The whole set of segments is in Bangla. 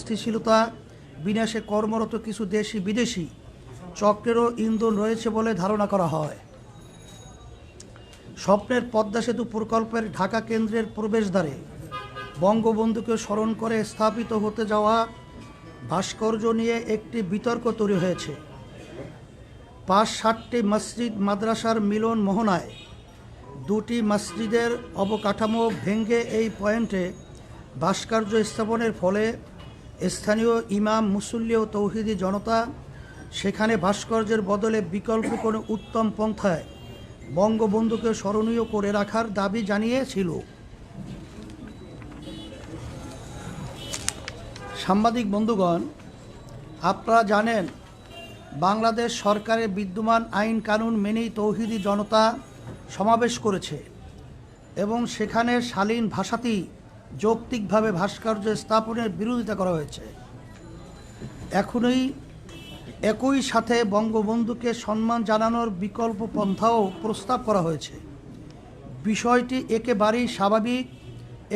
অস্থিতিশীলতা বিনাশে কর্মরত কিছু দেশি বিদেশি চক্রেরও ইন্ধন রয়েছে বলে ধারণা করা হয়। স্বপ্নের পদ্মা সেতু প্রকল্পের ঢাকা কেন্দ্রের প্রবেশদ্বারে বঙ্গবন্ধুকে স্মরণ করে স্থাপিত হতে যাওয়া ভাস্কর্য নিয়ে একটি বিতর্ক তৈরি হয়েছে। ৫-৬০টি মসজিদ মাদ্রাসার মিলন মোহনায় দুটি মসজিদের অবকাঠামো ভেঙে এই পয়েন্টে ভাস্কর্য স্থাপনের ফলে স্থানীয় ইমাম, মুসল্লি ও তৌহিদি জনতা সেখানে ভাস্কর্যের বদলে বিকল্প কোনো উত্তম পন্থায় বঙ্গবন্ধুকে স্মরণীয় করে রাখার দাবি জানিয়েছিল। সাংবাদিক বন্ধুগণ, আপনারা জানেন বাংলাদেশ সরকারের বিদ্যমান আইন কানুন মেনেই তৌহিদি জনতা সমাবেশ করেছে এবং সেখানে শালীন ভাষাতেই যৌক্তিকভাবে ভাস্কর্য স্থাপনের বিরোধিতা করা হয়েছে। একই সাথে বঙ্গবন্ধুকে সম্মান জানানোর বিকল্প পন্থাও প্রস্তাব করা হয়েছে। বিষয়টি একেবারেই স্বাভাবিক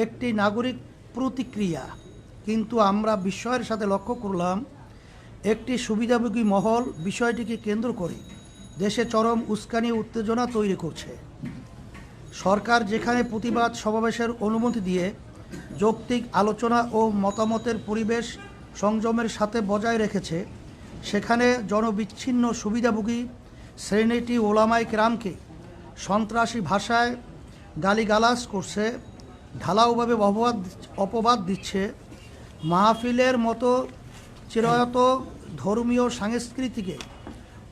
একটি নাগরিক প্রতিক্রিয়া, কিন্তু আমরা বিস্ময়ের সাথে লক্ষ্য করলাম একটি সুবিধাভোগী মহল বিষয়টিকে কেন্দ্র করে দেশে চরম উস্কানি উত্তেজনা তৈরি করছে। সরকার যেখানে প্রতিবাদ সমাবেশের অনুমতি দিয়ে যৌক্তিক আলোচনা ও মতামতের পরিবেশ সংযমের সাথে বজায় রেখেছে, সেখানে জনবিচ্ছিন্ন সুবিধাভোগী শ্রেণীটি ওলামায়ে কেরামকে সন্ত্রাসী ভাষায় গালিগালাজ করছে, ঢালাওভাবে অপবাদ দিচ্ছে, মাহফিলের মতো চিরায়ত ধর্মীয় সংস্কৃতিকে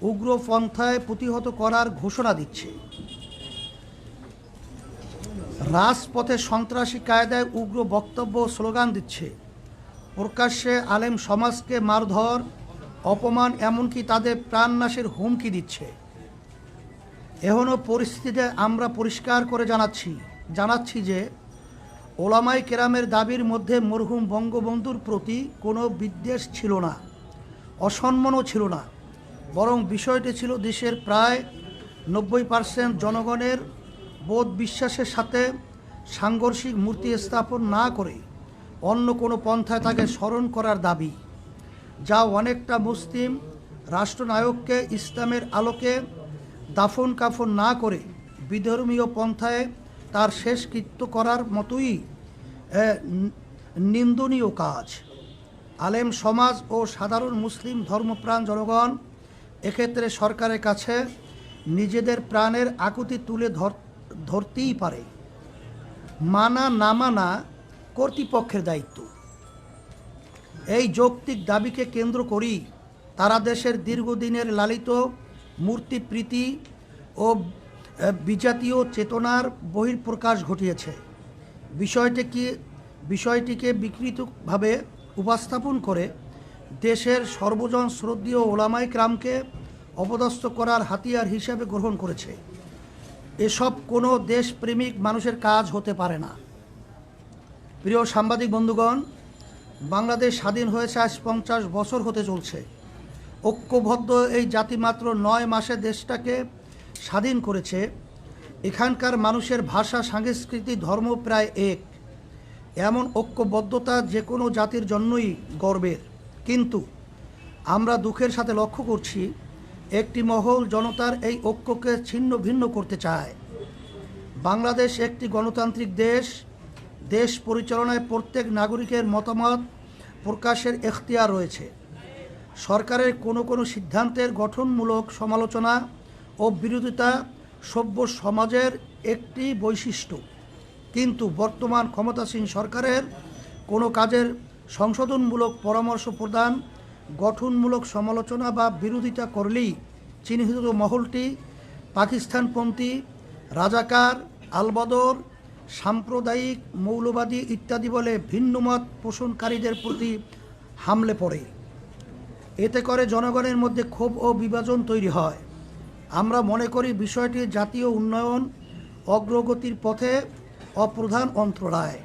উগ্রপন্থায় প্রতিহত করার ঘোষণা দিচ্ছে, রাজপথে সন্ত্রাসী কায়দায় উগ্র বক্তব্য স্লোগান দিচ্ছে, প্রকাশ্যে আলেম সমাজকে মারধর, অপমান, এমনকি তাদের প্রাণনাশের হুমকি দিচ্ছে। এখনও পরিস্থিতিতে আমরা পরিষ্কার করে জানাচ্ছি যে ওলামায়ে কেরামের দাবির মধ্যে মরহুম বঙ্গবন্ধুর প্রতি কোনো বিদ্বেষ ছিল না, অসম্মানও ছিল না, বরং বিষয়টি ছিল দেশের প্রায় 90% জনগণের বোধ বিশ্বাসের সাথে সাংঘর্ষিক মূর্তি স্থাপন না করে অন্য কোনো পন্থায় তাকে স্মরণ করার দাবি, যা অনেকটা মুসলিম রাষ্ট্রনায়ককে ইসলামের আলোকে দাফন কাফন না করে বিধর্মীয় পন্থায় তার শেষকৃত্য করার মতোই নিন্দনীয় কাজ। আলেম সমাজ ও সাধারণ মুসলিম ধর্মপ্রাণ জনগণ এক্ষেত্রে সরকারের কাছে নিজেদের প্রাণের আকুতি তুলে ধরতেই পারে। মানা না মানা কর্তৃপক্ষের দায়িত্ব। এই যৌক্তিক দাবিকে কেন্দ্র করেই তারা দেশের দীর্ঘদিনের লালিত মূর্তিপ্রীতি ও বিজাতীয় চেতনার বহিঃপ্রকাশ ঘটিয়েছে। বিষয়টিকে বিকৃতভাবে উপস্থাপন করে দেশের সর্বজন শ্রদ্ধেয় ওলামায়ে কেরামকে অপদস্থ করার হাতিয়ার হিসাবে গ্রহণ করেছে। এসব কোনো দেশপ্রেমিক মানুষের কাজ হতে পারে না। প্রিয় সাংবাদিক বন্ধুগণ, বাংলাদেশ স্বাধীন হয়েছে আজ 50 বছর হতে চলছে। ঐক্যবদ্ধ এই জাতি মাত্র 9 মাসে দেশটাকে স্বাধীন করেছে। এখানকার মানুষের ভাষা, সংস্কৃতি, ধর্ম প্রায় এক। এমন ঐক্যবদ্ধতা যে কোনো জাতির জন্যই গর্বের। কিন্তু আমরা দুঃখের সাথে লক্ষ্য করছি একটি মহল জনতার এই ঐক্যকে ছিন্ন ভিন্ন করতে চায়। বাংলাদেশ একটি গণতান্ত্রিক দেশ। দেশ পরিচালনায় প্রত্যেক নাগরিকের মতামত প্রকাশের এখতিয়ার রয়েছে। সরকারের কোনো সিদ্ধান্তের গঠনমূলক সমালোচনা ও বিরোধিতা সভ্য সমাজের একটি বৈশিষ্ট্য। কিন্তু বর্তমান ক্ষমতাসীন সরকারের কোনো কাজের সংশোধনমূলক পরামর্শ প্রদান, গঠনমূলক সমালোচনা বা বিরোধিতা করলেই চিহ্নিত মহলটি পাকিস্তানপন্থী, রাজাকার, আলবদর, সাম্প্রদায়িক, মৌলবাদী ইত্যাদি বলে ভিন্নমত পোষণকারীদের প্রতি হামলে পড়ে। এতে করে জনগণের মধ্যে ক্ষোভ ও বিভাজন তৈরি হয়। আমরা মনে করি বিষয়টি জাতীয় উন্নয়ন অগ্রগতির পথে অপ্রধান অন্তরায়।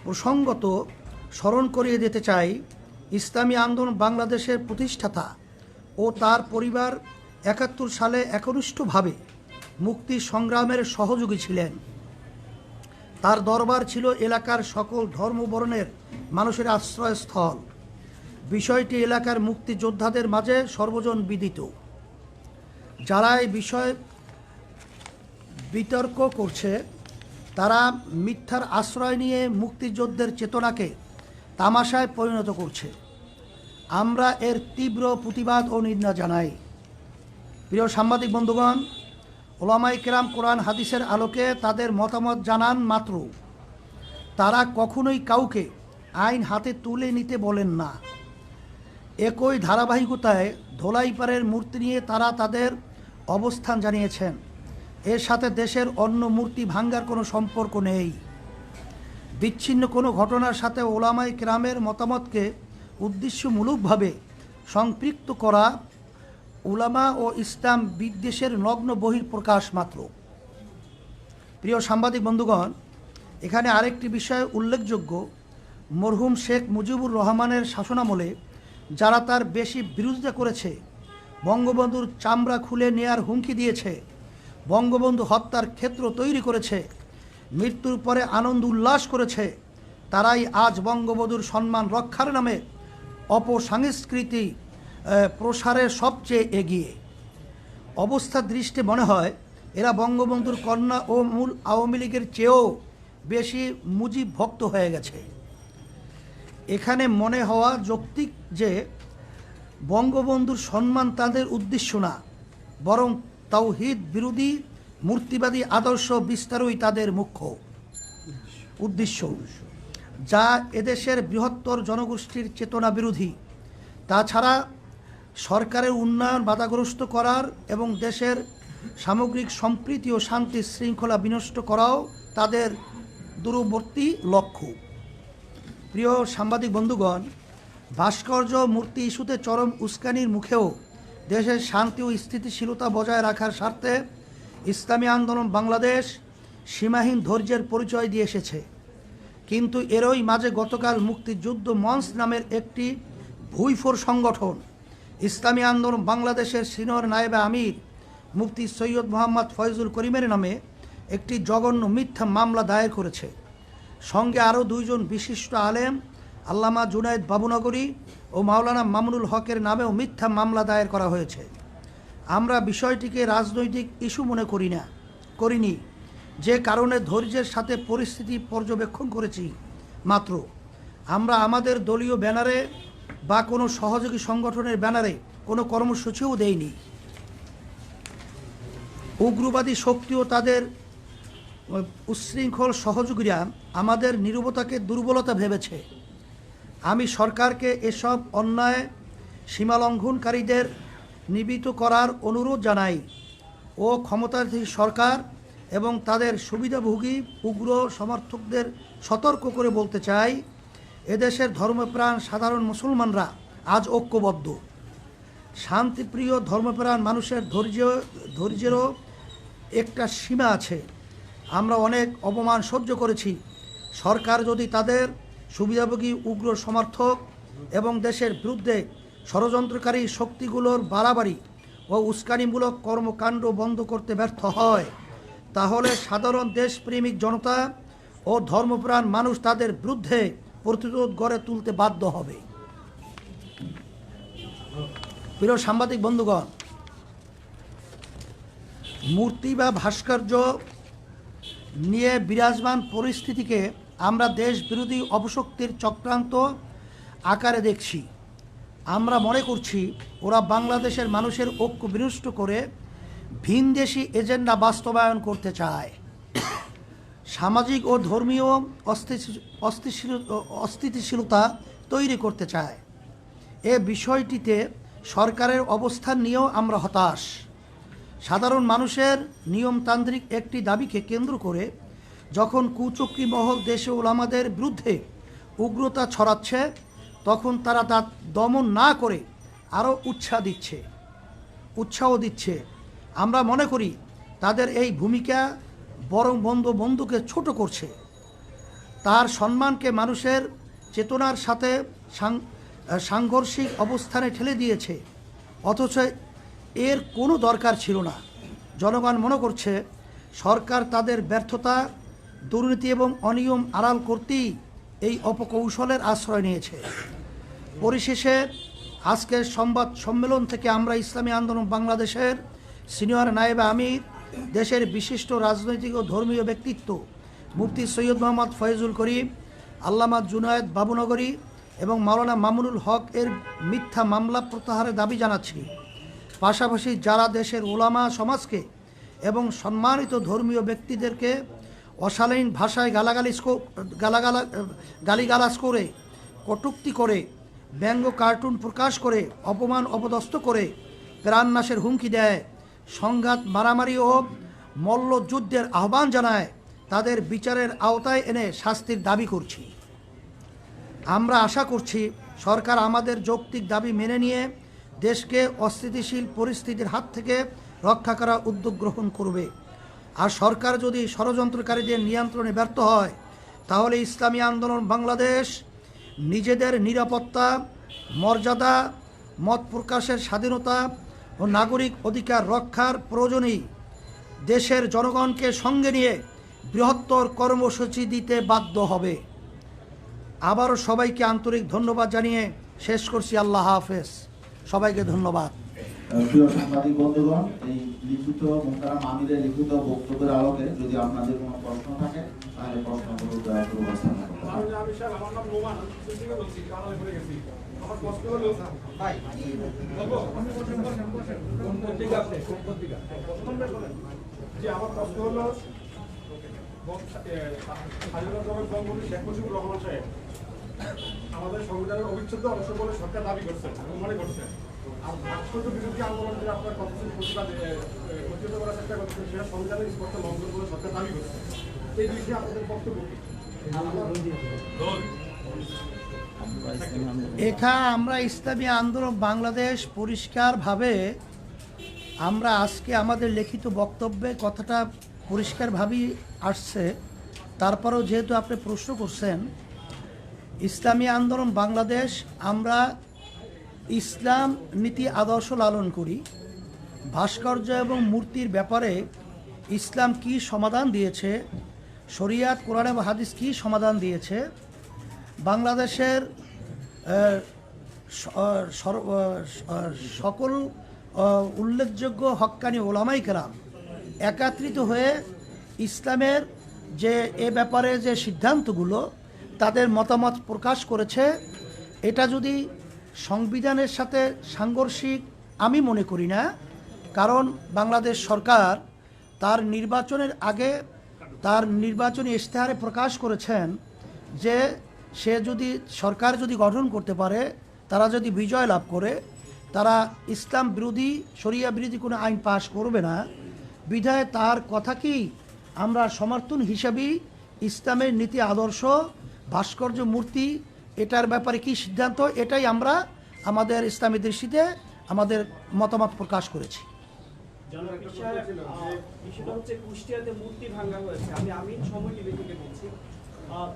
প্রসঙ্গত স্মরণ করিয়ে দিতে চাই, ইসলামী আন্দোলন বাংলাদেশের প্রতিষ্ঠাতা ও তার পরিবার 71 সালে একনিষ্ঠভাবে মুক্তি সংগ্রামের সহযোগী ছিলেন। তার দরবার ছিল এলাকার সকল ধর্মবর্ণের মানুষের আশ্রয়স্থল। বিষয়টি এলাকার মুক্তিযোদ্ধাদের মাঝে সর্বজন বিদিত। যারা এই বিষয়ে বিতর্ক করছে তারা মিথ্যার আশ্রয় নিয়ে মুক্তিযুদ্ধের চেতনাকে তামাশায় পরিণত করছে। আমরা এর তীব্র প্রতিবাদ ও নিন্দা জানাই। প্রিয় সাংবাদিক বন্ধুগণ, ওলামায়ে কেরাম কোরআন হাদিসের আলোকে তাদের মতামত জানান মাত্র তারা কখনোই কাউকে আইন হাতে তুলে নিতে বলেন না। একই ধারাবাহিকতায় ধোলাইপাড়ের মূর্তি নিয়ে তারা তাদের অবস্থান জানিয়েছেন। এর সাথে দেশের অন্য মূর্তি ভাঙ্গার কোনো সম্পর্ক নেই। বিচ্ছিন্ন কোনো ঘটনার সাথে ওলামায়ে কেরামের মতামতকে উদ্দেশ্যমূলকভাবে সম্পৃক্ত করা উলামা ও ইসলাম বিদ্বেষের নগ্ন বহিঃপ্রকাশ মাত্র। প্রিয় সাংবাদিক বন্ধুগণ, এখানে আরেকটি বিষয় উল্লেখযোগ্য। মরহুম শেখ মুজিবুর রহমানের শাসনামলে যারা তার বেশি বিরোধিতা করেছে, বঙ্গবন্ধুর চামড়া খুলে নেয়ার হুমকি দিয়েছে, বঙ্গবন্ধু হত্যার ক্ষেত্র তৈরি করেছে, মৃত্যুর পরে আনন্দ উল্লাস করেছে, তারাই আজ বঙ্গবন্ধুর সম্মান রক্ষার নামে অপসংস্কৃতি প্রসারের সবচেয়ে এগিয়ে। অবস্থার দৃষ্টি মনে হয় এরা বঙ্গবন্ধুর কন্যা ও মূল আওয়ামী লীগের চেয়েও বেশি মুজিব ভক্ত হয়ে গেছে। এখানে মনে হওয়া যৌক্তিক যে বঙ্গবন্ধুর সম্মান তাদের উদ্দেশ্য না, বরং তাওহীদ বিরোধী মূর্তিবাদী আদর্শ বিস্তারই তাদের মুখ্য উদ্দেশ্য, যা এদেশের বৃহত্তর জনগোষ্ঠীর চেতনা বিরোধী। তাছাড়া সরকারের উন্নয়ন বাধাগ্রস্ত করার এবং দেশের সামগ্রিক সম্প্রীতি ও শান্তি শৃঙ্খলা বিনষ্ট করাও তাদের দূরবর্তী লক্ষ্য। প্রিয় সাংবাদিক বন্ধুগণ, ভাস্কর্য মূর্তি ইস্যুতে চরম উস্কানির মুখেও দেশের শান্তি ও স্থিতিশীলতা বজায় রাখার স্বার্থে ইসলামী আন্দোলন বাংলাদেশ সীমাহীন ধৈর্যের পরিচয় দিয়ে এসেছে। কিন্তু এরই মাঝে গতকাল মুক্তিযুদ্ধ মঞ্চ নামের একটি ভুইফোর সংগঠন ইসলামী আন্দোলন বাংলাদেশের সিনিয়র নায়েবে আমির মুফতি সৈয়দ মোহাম্মদ ফয়জুল করিমের নামে একটি জঘন্য মিথ্যা মামলা দায়ের করেছে। সঙ্গে আরও দুইজন বিশিষ্ট আলেম আল্লামা জুনায়েদ বাবুনগরী ও মাওলানা মামুনুল হকের নামেও মিথ্যা মামলা দায়ের করা হয়েছে। আমরা বিষয়টিকে রাজনৈতিক ইস্যু মনে করিনি, যে কারণে ধৈর্যের সাথে পরিস্থিতি পর্যবেক্ষণ করেছি মাত্র। আমরা আমাদের দলীয় ব্যানারে বা কোনো সহযোগী সংগঠনের ব্যানারে কোনো কর্মসূচিও দেইনি। উগ্রবাদী শক্তি ও তাদের উচ্ছৃঙ্খল সহযোগীরা আমাদের নীরবতাকে দুর্বলতা ভেবেছে। আমি সরকারকে এসব অন্যায় সীমালঙ্ঘনকারীদের নিবৃত্ত করার অনুরোধ জানাই ও ক্ষমতাধীন সরকার এবং তাদের সুবিধাভোগী উগ্র সমর্থকদের সতর্ক করে বলতে চাই, এদেশের ধর্মপ্রাণ সাধারণ মুসলমানরা আজ ঐক্যবদ্ধ। শান্তিপ্রিয় ধর্মপ্রাণ মানুষের ধৈর্যেরও একটা সীমা আছে। আমরা অনেক অপমান সহ্য করেছি। সরকার যদি তাদের সুবিধাভোগী উগ্র সমর্থক এবং দেশের বিরুদ্ধে ষড়যন্ত্রকারী শক্তিগুলোর বাড়াবাড়ি ও উস্কানিমূলক কর্মকাণ্ড বন্ধ করতে ব্যর্থ হয়, তাহলে সাধারণ দেশপ্রেমিক জনতা ও ধর্মপ্রাণ মানুষ তাদের বিরুদ্ধে প্রতিরোধ গড়ে তুলতে বাধ্য হবে। প্রিয় সাংবাদিক বন্ধুগণ, মূর্তি বা ভাস্কর্য নিয়ে বিরাজমান পরিস্থিতিকে আমরা দেশ বিরোধী অপশক্তির চক্রান্ত আকারে দেখছি। আমরা মনে করছি ওরা বাংলাদেশের মানুষের ঐক্য বিনষ্ট করে ভিনদেশি এজেন্ডা বাস্তবায়ন করতে চায়, সামাজিক ও ধর্মীয় অস্থিতিশীলতা তৈরি করতে চায়। এ বিষয়টিতে সরকারের অবস্থান নিয়েও আমরা হতাশ। সাধারণ মানুষের নিয়মতান্ত্রিক একটি দাবিকে কেন্দ্র করে যখন কুচক্রী মহল দেশে ওলামাদের বিরুদ্ধে উগ্রতা ছড়াচ্ছে, তখন তারা তা দমন না করে আরও উৎসাহ দিচ্ছে। আমরা মনে করি তাদের এই ভূমিকা বরং বন্ধুকে ছোট করছে, তার সম্মানকে মানুষের চেতনার সাথে সাংঘর্ষিক অবস্থানে ঠেলে দিয়েছে, অথচ এর কোনো দরকার ছিল না। জনগণ মনে করছে সরকার তাদের ব্যর্থতা দুর্নীতি এবং অনিয়ম আড়াল করতেই এই অপকৌশলের আশ্রয় নিয়েছে। পরিশেষে আজকের সংবাদ সম্মেলন থেকে আমরা ইসলামী আন্দোলন বাংলাদেশের সিনিয়র নায়েবে আমির, দেশের বিশিষ্ট রাজনৈতিক ও ধর্মীয় ব্যক্তিত্ব মুফতি সৈয়দ মোহাম্মদ ফয়জুল করিম, আল্লামা জুনায়েদ বাবুনগরী এবং মাওলানা মামুনুল হক এর মিথ্যা মামলা প্রত্যাহারের দাবি জানাচ্ছি। পাশাপাশি যারা দেশের ওলামা সমাজকে এবং সম্মানিত ধর্মীয় ব্যক্তিদেরকে অশালীন ভাষায় গালিগালাজ করে, কটূক্তি করে, ব্যঙ্গ কার্টুন প্রকাশ করে, অপমান অপদস্থ করে, প্রাণনাশের হুমকি দেয়, সংঘাত মারামারি ও মল্লযুদ্ধের আহ্বান জানায়, তাদের বিচারের আওতায় এনে শাস্তির দাবি করছি। আমরা আশা করছি সরকার আমাদের যৌক্তিক দাবি মেনে নিয়ে দেশকে অস্থিতিশীল পরিস্থিতির হাত থেকে রক্ষা করার উদ্যোগ গ্রহণ করবে। আর সরকার যদি ষড়যন্ত্রকারীদের নিয়ন্ত্রণে ব্যর্থ হয়, তাহলে ইসলামী আন্দোলন বাংলাদেশ নিজেদের নিরাপত্তা, মর্যাদা, মত প্রকাশের স্বাধীনতা ও নাগরিক অধিকার রক্ষার প্রয়োজনেই দেশের জনগণকে সঙ্গে নিয়ে বৃহত্তর কর্মসূচি দিতে বাধ্য হবে। আবারও সবাইকে আন্তরিক ধন্যবাদ জানিয়ে শেষ করছি। আল্লাহ হাফেজ। সবাইকে ধন্যবাদ। প্রিয় সাংবাদিক বন্ধুগণ, এই লিখিত মোহতারাম আমিরের লিখিত বক্তব্যের আলোকে যদি আপনাদের কোনো প্রশ্ন থাকে তাহলে প্রশ্নগুলো দয়া করে উপস্থাপন করুন। আমি স্যার, আমার নাম নোমান, থেকে বলছি, কারণ আমি গেছি। আমার প্রশ্ন হলো ভাই যে আমার প্রশ্ন হলো শেখ মুজিবুর রহমান সাহেব আমাদের সংবিধানের অবিচ্ছেদ্য অংশ বলে সরকার দাবি করছে এবং মনে করছে। আর ভাস্কর্য বিরোধী আন্দোলন যে আপনার কতদিন প্রতিহত করার চেষ্টা করছে, সেটা সংবিধানের স্পষ্ট লঙ্ঘন বলে সরকার দাবি করছে। এই বিষয়ে আপনাদের বক্তব্য কি? আমরা ইসলামী আন্দোলন বাংলাদেশ পরিষ্কারভাবে আমরা আজকে আমাদের লিখিত বক্তব্যে কথাটা পরিষ্কারভাবেই আসছে। তারপরেও যেহেতু আপনি প্রশ্ন করছেন, ইসলামী আন্দোলন বাংলাদেশ আমরা ইসলাম নীতি আদর্শ লালন করি। ভাস্কর্য এবং মূর্তির ব্যাপারে ইসলাম কি সমাধান দিয়েছে, শরিয়াত, কোরআন এবং হাদিস কি সমাধান দিয়েছে, বাংলাদেশের সকল উল্লেখযোগ্য হক্কানি ওলামাই কেরাম একত্রিত হয়ে ইসলামের যে এ ব্যাপারে যে সিদ্ধান্তগুলো তাদের মতামত প্রকাশ করেছে, এটা যদি সংবিধানের সাথে সাংঘর্ষিক আমি মনে করি না। কারণ বাংলাদেশ সরকার তার নির্বাচনের আগে তার নির্বাচনী ইশতেহারে প্রকাশ করেছেন যে সে যদি সরকার যদি গঠন করতে পারে, তারা যদি বিজয় লাভ করে, তারা ইসলাম বিরোধী, শরিয়া বিরোধী কোনো আইন পাশ করবে না। বিধায় তার কথাকেই আমরা সমর্থন হিসাবেই ইসলামের নীতি আদর্শ, ভাস্কর্য, মূর্তি এটার ব্যাপারে কি সিদ্ধান্ত, এটাই আমরা আমাদের ইসলামী দৃষ্টিতে আমাদের মতামত প্রকাশ করেছি। বিষয়টা হচ্ছে কুষ্টিয়াতে মূর্তি ভাঙা হয়েছে। আমি সময় টিভি থেকে বলছি।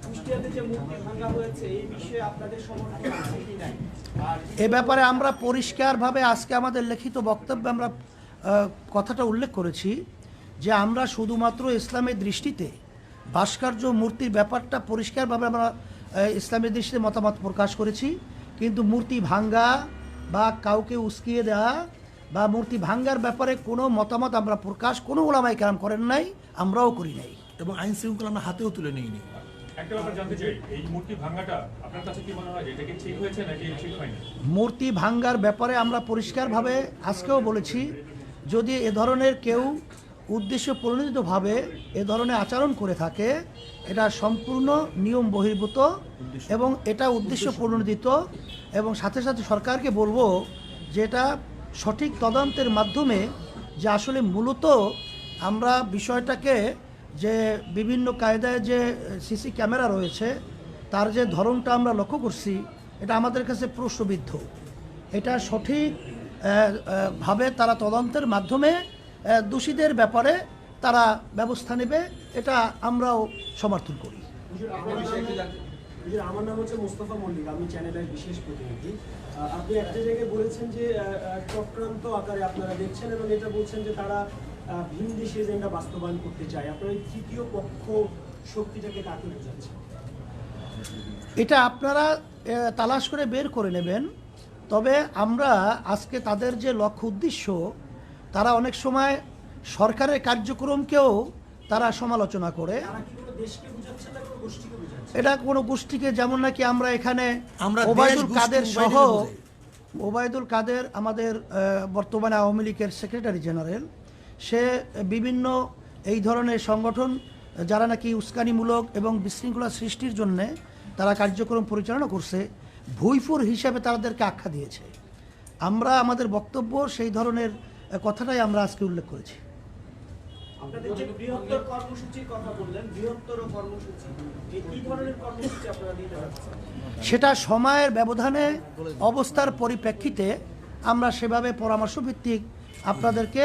কুষ্টিয়াতে যে মূর্তি ভাঙা হয়েছে এই বিষয়ে আপনাদের সমর্থন আছে কি নাই? এ ব্যাপারে আমরা পরিষ্কারভাবে আজকে আমাদের লিখিত বক্তব্যে আমরা কথাটা উল্লেখ করেছি যে আমরা শুধুমাত্র ইসলামের দৃষ্টিতে ভাস্কর্য মূর্তির ব্যাপারটা পরিষ্কারভাবে আমরা ইসলামের দৃষ্টিতে মতামত প্রকাশ করেছি। কিন্তু মূর্তি ভাঙ্গা বা কাউকে উস্কিয়ে দেওয়া বা মূর্তি ভাঙ্গার ব্যাপারে কোনো মতামত আমরা প্রকাশ কোনো ওলামায়ে কেরাম করেন নাই, আমরাও করি নাই, এবং আইন শৃঙ্খলা আমরা হাতেও তুলে নিইনি। একটা ব্যাপার জানতে চাই, এই মূর্তি ভাঙাটা আপনার কাছে কি মনে হয় এটা কি ঠিক হয়েছে নাকি ঠিক হয়নি? মূর্তি ভাঙ্গার ব্যাপারে আমরা পরিষ্কারভাবে আজকেও বলেছি, যদি এ ধরনের কেউ উদ্দেশ্য প্রণোদিতভাবে এ ধরনের আচরণ করে থাকে, এটা সম্পূর্ণ নিয়ম বহির্ভূত এবং এটা উদ্দেশ্য প্রণোদিত। এবং সাথে সাথে সরকারকে বলবো যে এটা সঠিক তদন্তের মাধ্যমে যে আসলে মূলত আমরা বিষয়টাকে যে বিভিন্ন কায়দায় যে সিসি ক্যামেরা রয়েছে তার যে ধরনটা আমরা লক্ষ্য করছি, এটা আমাদের কাছে প্রশ্নবিদ্ধ। এটা সঠিক ভাবে তারা তদন্তের মাধ্যমে দোষীদের ব্যাপারে তারা ব্যবস্থা নেবে, এটা আমরাও সমর্থন করি। আমার নাম হচ্ছে মোস্তফা মল্লিক, আমি চ্যানেলের বিশেষ প্রতিনিধি। আপনি একটা জায়গায় বলেছেন যে চক্রান্ত আকারে আপনারা দেখছেন এবং এটা বলছেন যে তারা ভিন দেশে এজেন্ডা বাস্তবায়ন করতে চায়। আপনার এই তৃতীয় পক্ষ শক্তিটাকে কাকে বোঝাচ্ছে? এটা আপনারা তালাশ করে বের করে নেবেন। তবে আমরা আজকে তাদের যে লক্ষ্য উদ্দেশ্য, তারা অনেক সময় সরকারের কার্যক্রমকেও তারা সমালোচনা করে। তারা কি কোনো দেশকে বোঝাচ্ছে না কোনো গোষ্ঠীকে বোঝাচ্ছে? এটা কোনো গোষ্ঠীকে, যেমন নাকি আমরা এখানে আমরা ওবায়দুল দেশ, কাদের গোষ্ঠী, সহ, উভয়টাকে বোঝাই। ওবায়দুল কাদের আমাদের বর্তমানে আওয়ামী লীগের সেক্রেটারি জেনারেল, সে বিভিন্ন এই ধরনের সংগঠন যারা নাকি উস্কানিমূলক এবং বিশৃঙ্খলা সৃষ্টির জন্যে তারা কার্যক্রম পরিচালনা করছে, ভুইফুর হিসাবে তাদেরকে আখ্যা দিয়েছে। আমরা আমাদের বক্তব্য সেই ধরনের কথাটাই আমরা আজকে উল্লেখ করেছি। আপনাদের যে বৃহত্তর কর্মসূচির কথা বললেন, বৃহত্তর কর্মসূচি, এই কি ধরনের কর্মসূচি আপনারা দিতে যাচ্ছেন? সেটা সময়ের ব্যবধানে অবস্থার পরিপ্রেক্ষিতে আমরা সেভাবে পরামর্শ ভিত্তিক আপনাদেরকে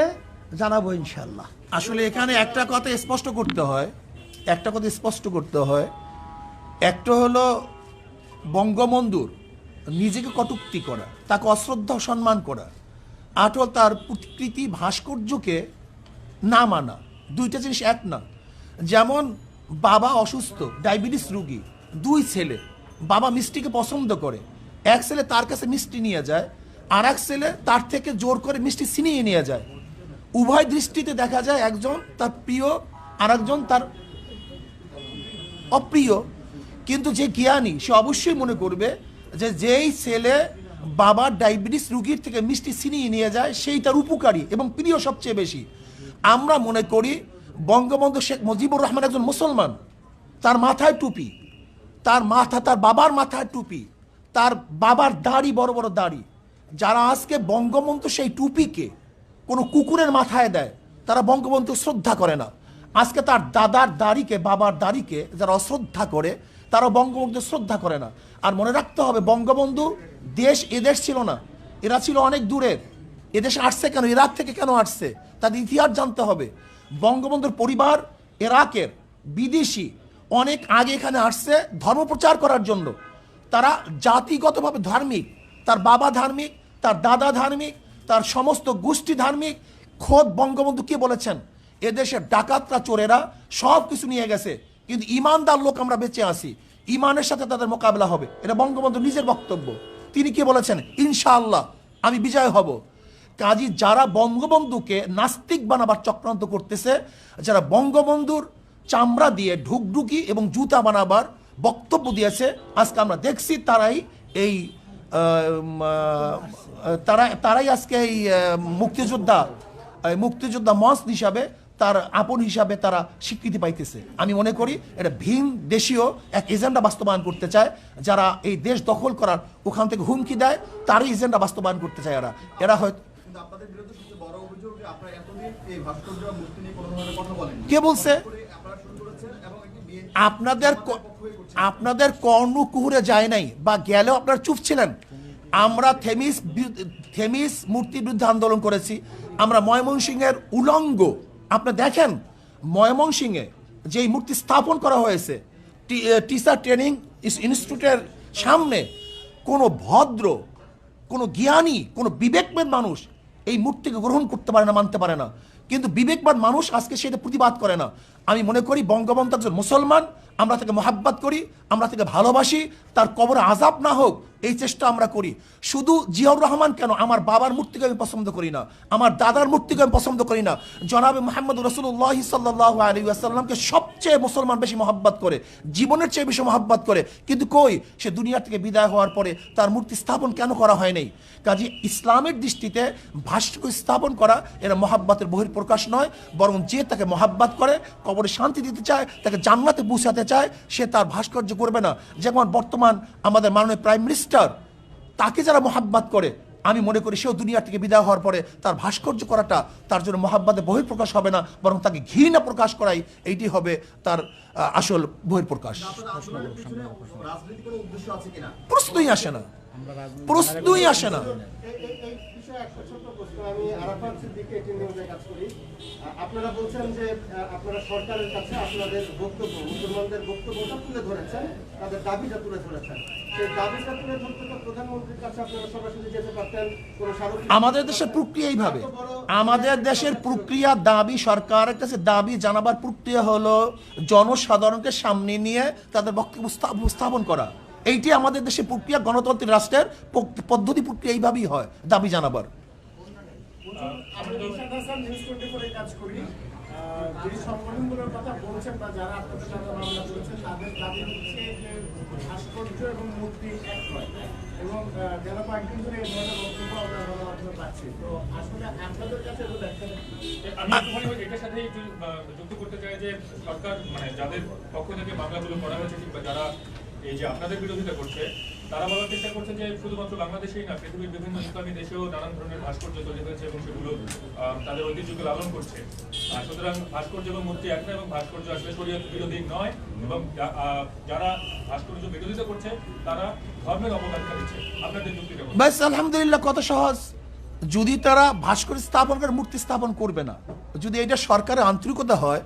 জানাবো ইনশাল্লাহ। আসলে এখানে একটা কথা স্পষ্ট করতে হয়, একটা হলো বঙ্গবন্ধুর নিজেকে কটূক্তি করা, তাকে অশ্রদ্ধা সম্মান করা, আর হলো তার প্রতিকৃতি ভাস্কর্যকে না মানা। দুইটা জিনিস এক না। যেমন বাবা অসুস্থ, ডায়াবেটিস রুগী, দুই ছেলে, বাবা মিষ্টিকে পছন্দ করে, এক ছেলে তার কাছে মিষ্টি নিয়ে যায়, আর এক ছেলে তার থেকে জোর করে মিষ্টি ছিনিয়ে নিয়ে যায়। উভয় দৃষ্টিতে দেখা যায় একজন তার প্রিয় আর একজন তার অপ্রিয়। কিন্তু যে জ্ঞানী সে অবশ্যই মনে করবে যে যেই ছেলে বাবার ডায়াবেটিস রুগীর থেকে মিষ্টি ছিনিয়ে নিয়ে যায় সেই তার উপকারী এবং প্রিয় সবচেয়ে বেশি। আমরা মনে করি বঙ্গবন্ধু শেখ মুজিবুর রহমান একজন মুসলমান, তার মাথায় টুপি, তার বাবার মাথায় টুপি, তার বাবার দাড়ি, বড় বড় দাড়ি। যারা আজকে বঙ্গবন্ধু সেই টুপিকে কোনো কুকুরের মাথায় দেয়, তারা বঙ্গবন্ধু শ্রদ্ধা করে না। আজকে তার দাদার দাড়িকে, বাবার দাড়িকে যারা অশ্রদ্ধা করে, তারা বঙ্গবন্ধু শ্রদ্ধা করে না। আর মনে রাখতে হবে, বঙ্গবন্ধু এদেশ ছিল না, এরা ছিল অনেক দূরের। এদেশে আসছে কেন, ইরাক থেকে কেন আসছে, তাদের ইতিহাস জানতে হবে। বঙ্গবন্ধুর পরিবার ইরাকের বিদেশি, অনেক আগে এখানে আসছে ধর্মপ্রচার করার জন্য। তারা জাতিগতভাবে ধার্মিক, তার বাবা ধার্মিক, তার দাদা ধার্মিক, তার সমস্ত গোষ্ঠী ধার্মিক। খোদ বঙ্গবন্ধু কি বলেছেন, এদেশের ডাকাতরা, চোরেরা সব কিছু নিয়ে গেছে, কিন্তু ইমানদার লোক আমরা বেঁচে আসি, ইমানের সাথে তাদের মোকাবেলা হবে। এটা বঙ্গবন্ধু নিজের বক্তব্য। তিনি কি বলেছেন, ইনশাআল্লাহ আমি বিজয় হব। কাজী যারা বঙ্গবন্ধুকে নাস্তিক বানাবার চক্রান্ত করতেছে, যারা বঙ্গবন্ধুর চামড়া দিয়ে ঢুকঢুকি এবং জুতা বানাবার বক্তব্য দিয়েছে, আজকে আমরা দেখছি তারাই আজকে এই মুক্তিযোদ্ধা মঞ্চ হিসাবে, তার আপন হিসাবে তারা স্বীকৃতি পাইতেছে। আমি মনে করি এটা ভিন দেশীয় এক এজেন্ডা বাস্তবায়ন করতে চায়। যারা এই দেশ দখল করার ওখান থেকে হুমকি দেয়, তারই এজেন্ডা বাস্তবায়ন করতে চায় এরা হয়তো। কিন্তু আপনাদের বিরুদ্ধে সবচেয়ে বড় অভিযোগ যে আপনারা এতদিন এই ভাস্কর্য মূর্তি নিয়ে কোনো ধরনের কথা বলেন। কে বলছে? আপনারা শুরু করেছেন এবং একটি আপনাদের কর্ণকুহুরে যায় নাই, বা গেলেও আপনারা চুপ ছিলেন। আমরা থেমিস মূর্তির বিরুদ্ধে আন্দোলন করেছি। আমরা ময়মনসিংহের উলঙ্গ, আপনি দেখেন ময়মনসিংহে যেই মূর্তি স্থাপন করা হয়েছে টিচার ট্রেনিং ইনস্টিটিউটের সামনে, কোনো ভদ্র, কোনো জ্ঞানী, কোনো বিবেকবান মানুষ এই মূর্তিকে গ্রহণ করতে পারে না, মানতে পারে না। কিন্তু বিবেকবান মানুষ আজকে সেটা প্রতিবাদ করে না। আমি মনে করি বঙ্গবন্ধু একজন মুসলমান, আমরা তাকে মহাব্বত করি, আমরা তাকে ভালোবাসি, তার কবরে আযাব না হোক এই চেষ্টা আমরা করি। শুধু জিয়াউর রহমান কেন, আমার বাবার মূর্তিকে আমি পছন্দ করি না, আমার দাদার মূর্তিকে আমি পছন্দ করি না। জনাবে মুহাম্মদ রাসূলুল্লাহ সাল্লাল্লাহু আলাইহি ওয়াসাল্লামকে সবচেয়ে মুসলমান বেশি মহাব্বত করে, জীবনের চেয়ে বেশি মহাব্বত করে। কিন্তু কই, সে দুনিয়া থেকে বিদায় হওয়ার পরে তার মূর্তি স্থাপন কেন করা হয় নাই? কাজে ইসলামের দৃষ্টিতে ভাস্কর্য স্থাপন করা এরা মহাব্বতের বহিঃপ্রকাশ নয়, বরং যে তাকে মহাব্বত করে, কবরে শান্তি দিতে চায়, তাকে জান্নাতে পৌঁছাতে চায়, সে তার ভাস্কর্য করবে না। যেমন বর্তমান আমাদের মাননীয় প্রাইম মিনিস্টার, তাকে যারা মহাব্বত করে, আমি মনে করি সেও দুনিয়া থেকে বিদায় হওয়ার পরে তার ভাস্কর্য করাটা তার জন্য মহাব্বতের বহিঃপ্রকাশ হবে না, বরং তাকে ঘৃণা প্রকাশ করাই এইটি হবে তার আসল বহিঃপ্রকাশ। রাজনৈতিক কোনো উদ্দেশ্য আছে কিনা? প্রশ্নই আসে না, প্রশ্নই আসে না। এই বিষয়ে একটা ছোট্ট প্রশ্ন। আমি আরাফাত সিদ্দিকী এটি নিউজে কাজ করি। আপনারা বলছেন যে আপনারা সরকারের কাছে আপনাদের বক্তব্য, মুসলমানদের বক্তব্যটা তুলে ধরেছেন, তাদের দাবিটা তুলে ধরেছেন। সেই দাবিটা তুলে ধরতে তো প্রধানমন্ত্রীর কাছে আপনারা সরাসরি যেতে পারতেন, কোনো স্মারক। আমাদের দেশের প্রক্রিয়া এইভাবে, আমাদের দেশের প্রক্রিয়া দাবি, সরকারের কাছে দাবি জানাবার প্রক্রিয়া হলো জনসাধারণকে সামনে নিয়ে তাদের বক্তব্য উপস্থাপন করা। এইটি আমাদের দেশের প্রক্রিয়া, গণতান্ত্রিক রাষ্ট্রের পদ্ধতি প্রক্রিয়া এইভাবেই হয় দাবি জানাবার। আমি ইরশাদ হাসান নিউজ 24 কাজ করি। যে সংগঠনগুলোর কথা বলছেন বা যারা আপনাদের সাথে মামলা করেছেন, তাদের দাবি হচ্ছে যে ভাস্কর্য এবং মূর্তি এক নয়, এবং গেল কয়েকদিন ধরে এই ধরনের বক্তব্য আমরা গণমাধ্যমে পাচ্ছি। তো আসলে আপনাদের কাছে তো দেখেন, আমি একটুখানি এটার সাথে একটু যুক্ত করতে চাই যে সরকার মানে যাদের পক্ষ থেকে মামলাগুলো করা হয়েছে কিংবা যারা এই যে আপনাদের বিরোধিতা করছে, তারা বলার চেষ্টা করছে যে শুধুমাত্র বাংলাদেশেই না, পৃথিবীর বিভিন্ন ইসলামী দেশেও নানান ধরনের ভাস্কর্য তৈরি হয়েছে এবং সেগুলো তাদের ঐতিহ্যকে লালন করছে। সুতরাং ভাস্কর্য এবং মূর্তি এক নয়, এবং ভাস্কর্য আসলে শরীয়ত বিরোধী নয়, এবং যারা ভাস্কর্য বিরোধিতা করছে তারা ধর্মের অবদানটা দিচ্ছে। আপনাদের যুক্তিটা বলুন। ব্যাস, আলহামদুলিল্লাহ, কত সহজ। যদি তারা ভাস্কর্য স্থাপন করে, মূর্তি স্থাপন করবে না, যদি এটা সরকারের আন্তরিকতা হয়,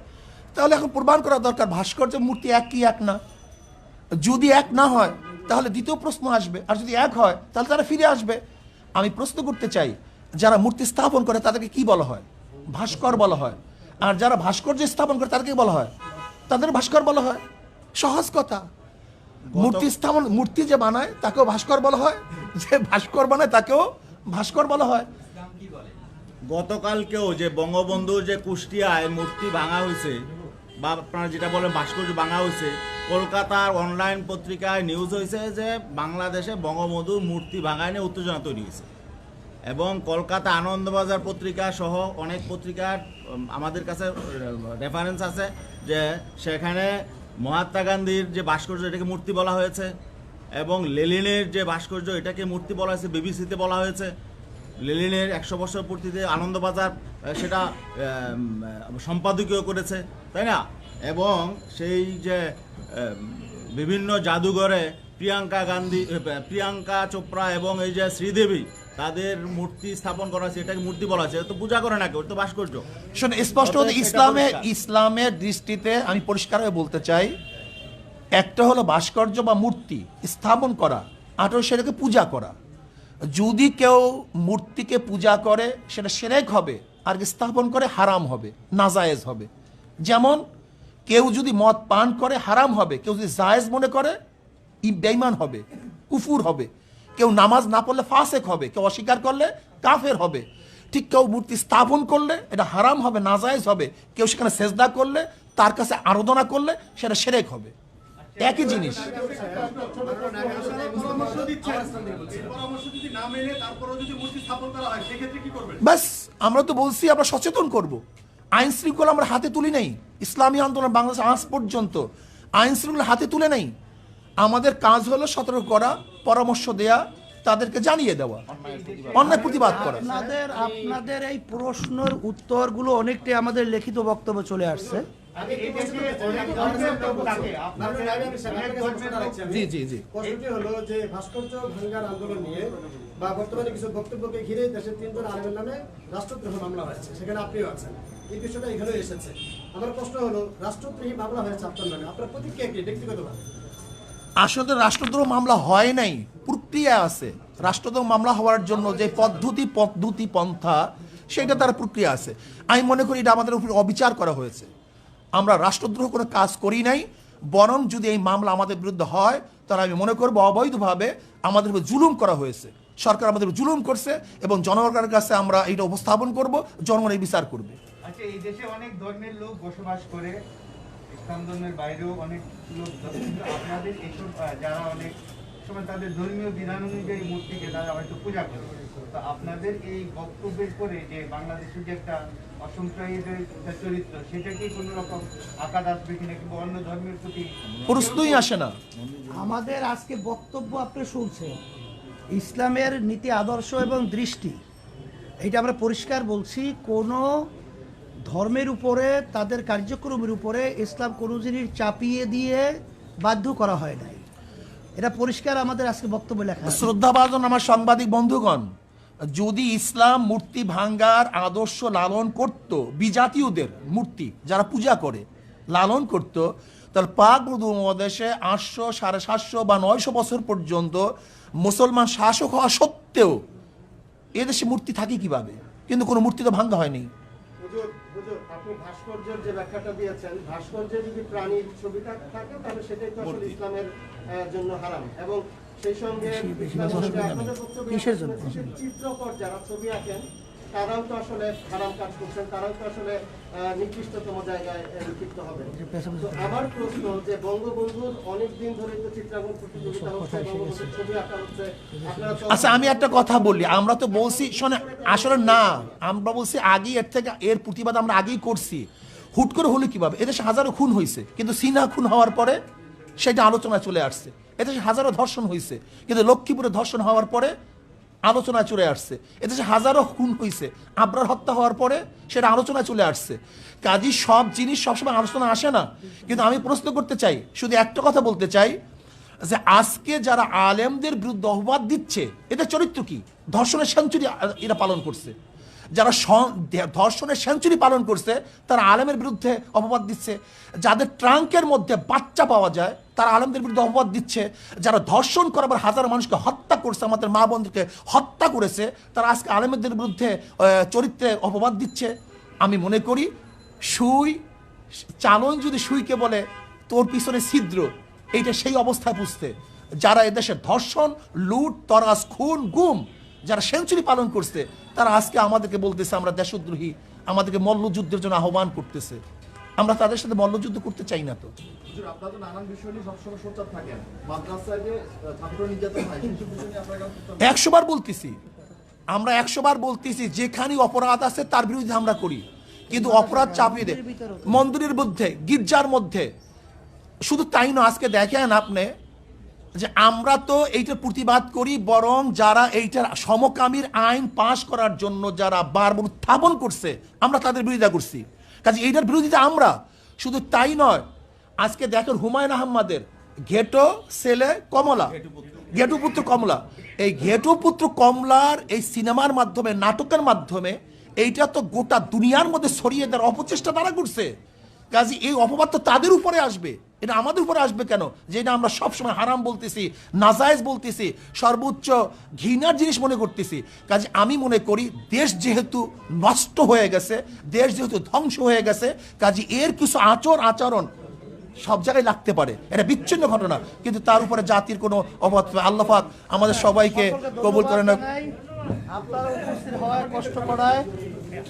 তাহলে এখন প্রমাণ করা দরকার ভাস্কর্য মূর্তি এক কি এক না। যদি এক না হয় তাহলে দ্বিতীয় প্রশ্ন আসবে, আর যদি এক হয় তাহলে তারা ফিরে আসবে। আমি প্রশ্ন করতে চাই, যারা মূর্তি স্থাপন করে তাদেরকে কি বলা হয়? ভাস্কর বলা হয়। আর যারা ভাস্কর্য স্থাপন করে তাদেরকে বলা হয়, তাদের ভাস্কর বলা হয়। সহজ কথা। মূর্তি স্থাপন, মূর্তি যে বানায় তাকেও ভাস্কর বলা হয়, যে ভাস্কর বানায় তাকেও ভাস্কর বলা হয়। গতকালকেও যে বঙ্গবন্ধুর যে কুষ্টিয়ায় মূর্তি ভাঙা হয়েছে, বা আপনারা যেটা বলেন ভাস্কর্য ভাঙা হয়েছে, কলকাতার অনলাইন পত্রিকায় নিউজ হয়েছে যে বাংলাদেশে বঙ্গবন্ধুর মূর্তি ভাঙায় নিয়ে উত্তেজনা তৈরি হয়েছে। এবং কলকাতা আনন্দবাজার পত্রিকা সহ অনেক পত্রিকার আমাদের কাছে রেফারেন্স আছে যে সেখানে মহাত্মা গান্ধীর যে ভাস্কর্য এটাকে মূর্তি বলা হয়েছে, এবং লেনিনের যে ভাস্কর্য এটাকে মূর্তি বলা হয়েছে, বিবিসিতে বলা হয়েছে। লেনিনের 100 বছর পূর্তিতে আনন্দবাজার সেটা সম্পাদকীয় করেছে, তাই না? এবং সেই যে বিভিন্ন জাদুঘরে প্রিয়াঙ্কা চোপড়া এবং এই যে শ্রীদেবী, তাদের মূর্তি স্থাপন করা হয়েছে, এটাকে মূর্তি বলা হয়েছে। তো পূজা করে না কেউ, তো ভাস্কর্য। শোনো, স্পষ্ট ইসলামের দৃষ্টিতে আমি পরিষ্কারভাবে বলতে চাই, একটা হলো ভাস্কর্য বা মূর্তি স্থাপন করা, আর সেটাকে পূজা করা। যদি কেউ মূর্তিকে পূজা করে সেটা শিরক হবে, আর স্থাপন করে হারাম হবে, নাজায়েজ হবে। যেমন কেউ যদি মদ পান করে হারাম হবে, কেউ যদি জায়েজ মনে করে বেঈমান হবে, কুফুর হবে। কেউ নামাজ না পড়লে ফাসেক হবে, কেউ অস্বীকার করলে কাফের হবে। ঠিক কেউ মূর্তি স্থাপন করলে এটা হারাম হবে, নাজায়েজ হবে। কেউ সেখানে সেজদা করলে, তার কাছে আরাধনা করলে সেটা শিরক হবে। একই জিনিস। ব্যাস, আমরা তো বলছি আমরা সচেতন করব। আইন শৃঙ্খলা আমরা হাতে তুলি নাই। ইসলামী আন্দোলন বাংলাদেশ আজ পর্যন্ত আইন শৃঙ্খলা হাতে তুলে নাই। আমাদের কাজ হলো সতর্ক করা, পরামর্শ দেয়া, তাদেরকে জানিয়ে দেওয়া, অন্যায় প্রতিবাদ করা। আপনাদের এই প্রশ্নের উত্তরগুলো অনেকটাই আমাদের লিখিত বক্তব্য চলে আসছে। জি জি জি। প্রশ্নটি হলো যে ভাস্কর্য ভাঙ্গার আন্দোলন নিয়ে বা বর্তমানে কিছু বক্তব্যকে ঘিরে দেশের 3 জন আলেমের নামে রাষ্ট্রদ্রোহ মামলা হয়েছে, সেখানে আপনিও আছেন। এই বিষয়টা এখানে এসেছে। আমার প্রশ্ন হলো, রাষ্ট্রদ্রোহী মামলা হয়েছে আপনার নামে, আপনার প্রতিক্রিয়া কি ব্যক্তিগতভাবে? আসলে রাষ্ট্রদ্রোহ মামলা হয় নাই, প্রক্রিয়া আছে। রাষ্ট্রদ্রোহ মামলা হওয়ার জন্য যে পদ্ধতি পন্থা, সেটা তার প্রক্রিয়া আছে। আমি মনে করি এটা আমাদের উপর অবিচার করা হয়েছে। আমরা রাষ্ট্রদ্রোহ কোনো কাজ করি নাই, বরং যদি এই মামলা আমাদের বিরুদ্ধে হয় তাহলে আমি মনে করবো অবৈধভাবে আমাদের উপর জুলুম করা হয়েছে। সরকার আমাদের জুলুম করছে, এবং জনগণের কাছে আমরা এটা উপস্থাপন করব, জনগণ এই বিচার করবে। আচ্ছা, এই দেশে অনেক ধর্মের লোক বসবাস করে, ইসলাম ধর্মের বাইরেও অনেক লোক, কিন্তু আপনাদের এইসব যারা অনেক সময় তাদের ধর্মীয় বিধান অনুযায়ী মূর্তিকে তারা হয়তো পূজা করে, তো আপনাদের এই বক্তব্যের পরে যে বাংলাদেশের যে একটা অসম্প্রদায়ের চরিত্র, সেটা কি কোনো রকম আঘাত আসবে কিনা, কিংবা অন্য ধর্মের প্রতি প্রশ্নই আসে না। আমাদের আজকে বক্তব্য আপনি শুনছেন, ইসলামের নীতি আদর্শ এবং দৃষ্টি, এটা আমরা পরিষ্কার বলছি। কোনো ধর্মের উপরে, তাদের কার্যক্রমের উপরে ইসলাম কোনো জিনিস চাপিয়ে দিয়ে বাধ্য করা হয় নাই। এটা পরিষ্কার আমাদের আজকে বক্তব্য লেখা। শ্রদ্ধাভাজন আমার সাংবাদিক বন্ধুগণ, যদি ইসলাম মূর্তি ভাঙ্গার আদর্শ লালন করত, বিজাতীয়দের মূর্তি যারা পূজা করে লালন করত, তাহলে পাক উপমহাদেশে 800, 750 বা 900 বছর পর্যন্ত মুসলমান শাসক হওয়া সত্ত্বেও এদেশে মূর্তি থাকে কিভাবে? কিন্তু কোনো মূর্তি তো ভাঙ্গা হয়নি। হুজুর, আপনি ভাস্কর্যের যে ব্যাখ্যাটা দিয়েছেন, ভাস্কর্যে যদি প্রাণীর ছবি থাকে তাহলে সেটাই তো আসলে ইসলামের জন্য হারাম। এবং সেই সঙ্গে আপনাদের বক্তব্যে চিত্রকর যারা ছবি আঁকেন তারাও তো আসলে হারাম কাজ করছেন, তারাও তো আসলে নিকৃষ্টতম জায়গায় লিপ্ত হবে। তো আমার প্রশ্ন যে বঙ্গবন্ধুর অনেক দিন ধরে তো চিত্রাঙ্কন প্রতিযোগিতা হচ্ছে, বঙ্গবন্ধুর ছবি আঁকা হচ্ছে, আপনারা তো আচ্ছা আমি একটা কথা বলি, আমরা তো বলছি শোনে আসলে না, আমরা বলছি আগেই এর প্রতিবাদ আমরা আগেই করছি। হুট করে হলো কিভাবে? এদেশে হাজারো খুন হয়েছে, কিন্তু সিনহা খুন হওয়ার পরে সেটা আলোচনায় চলে আসছে। এদেশে হাজারো ধর্ষণ হয়েছে, কিন্তু লক্ষ্মীপুরে ধর্ষণ হওয়ার পরে আলোচনায় চলে আসছে। এদেশে হাজারো খুন হয়েছে, আবরার হত্যা হওয়ার পরে সেটা আলোচনায় চলে আসছে। কাজী সব জিনিস সবসময় আলোচনা আসে না। কিন্তু আমি প্রশ্ন করতে চাই, শুধু একটা কথা বলতে চাই যে আজকে যারা আলেমদের বিরুদ্ধে অপবাদ দিচ্ছে, এদের চরিত্র কি? ধর্ষণের সেঞ্চুরি এরা পালন করছে। যারা ধর্ষণের সেঞ্চুরি পালন করছে তারা আলেমের বিরুদ্ধে অপবাদ দিচ্ছে। যাদের ট্রাঙ্কের মধ্যে বাচ্চা পাওয়া যায় তারা আলেমদের বিরুদ্ধে অপবাদ দিচ্ছে। যারা ধর্ষণ করাবার হাজার মানুষকে হত্যা করছে, আমাদের মা বোনদেরকে হত্যা করেছে, তারা আজকে আলেমদের বিরুদ্ধে চরিত্রে অপবাদ দিচ্ছে। আমি মনে করি চালন যদি সুইকে বলে তোর পিছনে ছিদ্র, এইটা সেই অবস্থায় বুঝতে। যারা এদেশে ধর্ষণ, লুট, তরাস, খুন, গুম যারা সেঞ্চুরি পালন করছে তারা আজকে আমাদেরকে বলতেছে আমরা দেশদ্রোহী, আমাদেরকে মল্লযুদ্ধের জন্য আহ্বান করতেছে। আমরা তাদের সাথে মল্লযুদ্ধ করতে চাই না। তো আপনারা তো নানান বিষয় নিয়ে সবসময় সোচ্চার থাকেন, মাদ্রাসায় যে ছাত্র নির্যাতন হয় সেই বিষয় নিয়ে আপনারা 100 বার বলতেছি, আমরা 100 বার বলতেছি, যেখানে অপরাধ আছে তার বিরুদ্ধে আমরা করি, কিন্তু অপরাধ চাপিয়ে দেয় মন্দিরের মধ্যে, গির্জার মধ্যে। শুধু তাই না, আজকে দেখেন আপনি যে আমরা তো এইটার প্রতিবাদ করি, বরং যারা এইটার সমকামীর আইন পাশ করার জন্য যারা বারবার উত্থাপন করছে আমরা তাদের বিরোধিতা করছি। কাজে এইটার বিরোধিতা আমরা। শুধু তাই নয়, আজকে দেখেন হুমায়ুন আহমেদের ঘেটো ছেলে কমলা, ঘেটুপুত্র কমলা, এই ঘেটুপুত্র কমলার এই সিনেমার মাধ্যমে, নাটকের মাধ্যমে এইটা তো গোটা দুনিয়ার মধ্যে ছড়িয়ে দেওয়ার অপচেষ্টা তারা করছে। কাজে এই অপবাদ তো তাদের উপরে আসবে, এটা আমাদের উপরে আসবে কেন? যেটা আমরা সবসময় হারাম বলতেছি, নাজায়েজ বলতেছি, সর্বোচ্চ ঘৃণার জিনিস মনে করতেছি। কাজে আমি মনে করি দেশ যেহেতু নষ্ট হয়ে গেছে, দেশ যেহেতু ধ্বংস হয়ে গেছে, কাজে এর কিছু আচরণ সব জায়গায় লাগতে পারে, এটা বিচ্ছিন্ন ঘটনা, কিন্তু তার উপরে জাতির কোনো অপবাদ। আল্লাহ পাক আমাদের সবাইকে কবুল করে না। আপনারা উপস্থিত হওয়ায়, কষ্ট করায়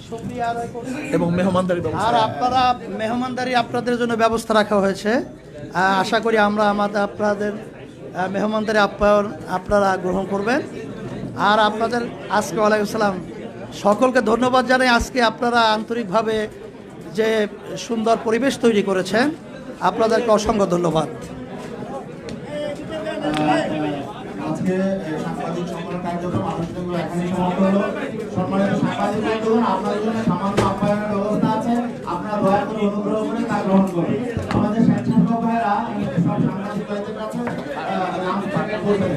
শুকরিয়া আদায় করছি। এবং মেহমানদারি আর আপনারা মেহমানদারি আপনাদের জন্য ব্যবস্থা রাখা হয়েছে। আশা করি আপনাদের মেহমানদারি আপ্যায়ন আপনারা গ্রহণ করবেন। আর আপনাদের আজকে ওয়ালাইকুম আসসালাম, সকলকে ধন্যবাদ জানাই। আজকে আপনারা আন্তরিকভাবে যে সুন্দর পরিবেশ তৈরি করেছেন, আপনাদেরকে অসংখ্য ধন্যবাদ। আজকে সাংবাদিক সম্মেলন কার্যক্রম আনুষ্ঠানিকভাবে এখানেই সমাপ্ত হলো। সম্মানিত সাংবাদিক বন্ধুগণ, আপনাদের জন্য সামান্য আপ্যায়নের ব্যবস্থা আছে, আপনারা দয়া করে অনুগ্রহ করে তা গ্রহণ করুন। আমাদের স্বেচ্ছাসেবক ভাইয়েরা সব সাংবাদিক ভাইদের কাছে নাম বলবেন।